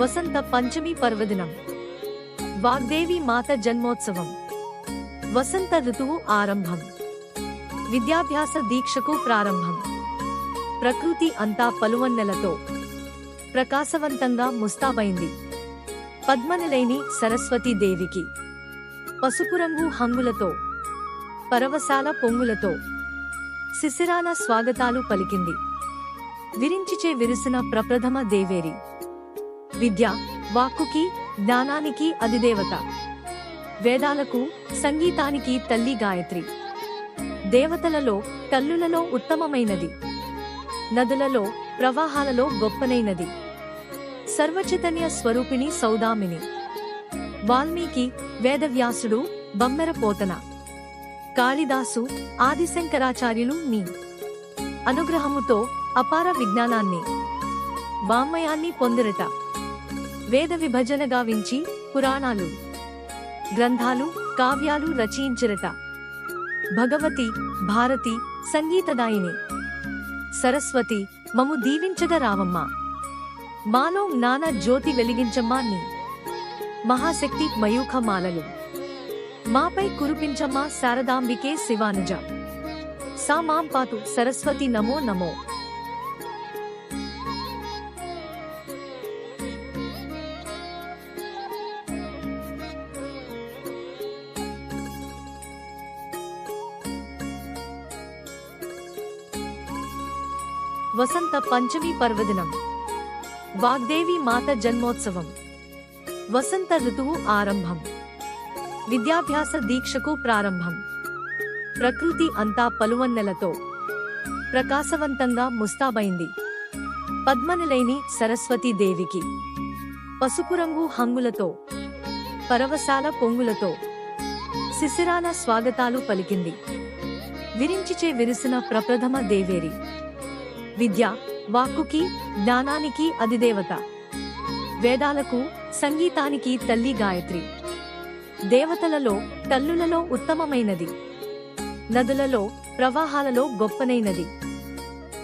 వసంత పంచమి పర్వదినం. వాగ్దేవి మాత జన్మోత్సవం. వసంత ఋతువు ఆరంభం. విద్యాభ్యాస దీక్షకు ప్రారంభం. ప్రకృతి అంతా పలువన్నెలతో ప్రకాశవంతంగా ముస్తాబైంది. పద్మనిలైని సరస్వతీదేవికి పసుపు రంగు హంగులతో పరవశాల పొంగులతో శిశిరాన స్వాగతాలు పలికింది. విరించిచే విరిసిన ప్రప్రథమ దేవేరి. విద్య, వాక్కుకి, జ్ఞానానికి అధిదేవత. వేదాలకు, సంగీతానికి తల్లి గాయత్రి. దేవతలలో, తల్లులలో ఉత్తమమైనది. నదులలో, ప్రవాహాలలో గొప్పనైనది. సర్వచైతన్య స్వరూపిణి సౌదామిని. వాల్మీకి, వేదవ్యాసుడు, బమ్మెరపోతన, కాళిదాసు, ఆదిశంకరాచార్యులు నీ అనుగ్రహముతో అపార విజ్ఞానాన్ని, వాంగ్మయాన్ని పొందిరట. వేద విభజన గావించి పురాణాలు, గ్రంథాలు, కావ్యాలు రచయించిరట. భగవతి, భారతి, సంగీతదాయిని సరస్వతి మము దీవించద రావమ్మ. మాలో జ్ఞాన జ్యోతి వెలిగించమ్మా నీ మహాశక్తి మయూఖ మాలలు మాపై కురిపించమ్మా శారదాంబికే శివానుజ. సా మాం పాతు సరస్వతి నమో నమో. వసంత పంచమి పర్వదినం. వాగ్దేవి మాత జన్మోత్సవం. వసంత ఋతువు ఆరంభం. విద్యాభ్యాస దీక్షకు ప్రారంభం. ప్రకృతి అంతా పలువన్నెలతో ప్రకాశవంతంగా ముస్తాబైంది. పద్మనిలైని సరస్వతీదేవికి పసుపు రంగు హంగులతో పరవశాల పొంగులతో శిశిరాన స్వాగతాలు పలికింది. విరించిచే విరిసిన ప్రప్రథమ దేవేరి. విద్య, వాక్కుకి, జ్ఞానానికి అధిదేవత. వేదాలకు, సంగీతానికి తల్లి గాయత్రి. దేవతలలో, తల్లులలో ఉత్తమమైనది. నదులలో, ప్రవాహాలలో గొప్పనైనది.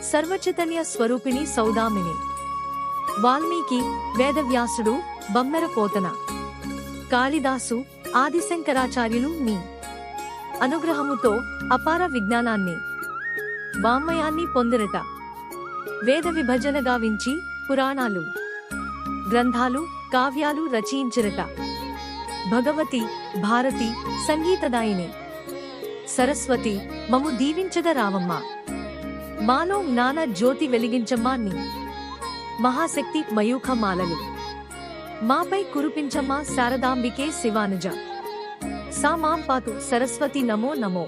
సర్వచైతన్య స్వరూపిణి సౌదామిని. వాల్మీకి, వేదవ్యాసుడు, బమ్మెరపోతన, కాళిదాసు, ఆదిశంకరాచార్యులు నీ అనుగ్రహముతో అపార విజ్ఞానాన్ని, వాంగ్మయాన్ని పొందిరట. వేద విభజన గావించి పురాణాలు, గ్రంథాలు, కావ్యాలు రచయించిరట. భగవతి, భారతి, సంగీతదాయిని సరస్వతి మము దీవించద రావమ్మ. మాలో జ్ఞాన జ్యోతి వెలిగించమ్మా నీ మహాశక్తి మయూఖ మాలలు మాపై కురిపించమ్మా శారదాంబికే శివానుజ. సా మాం పాతు సరస్వతి నమో నమో.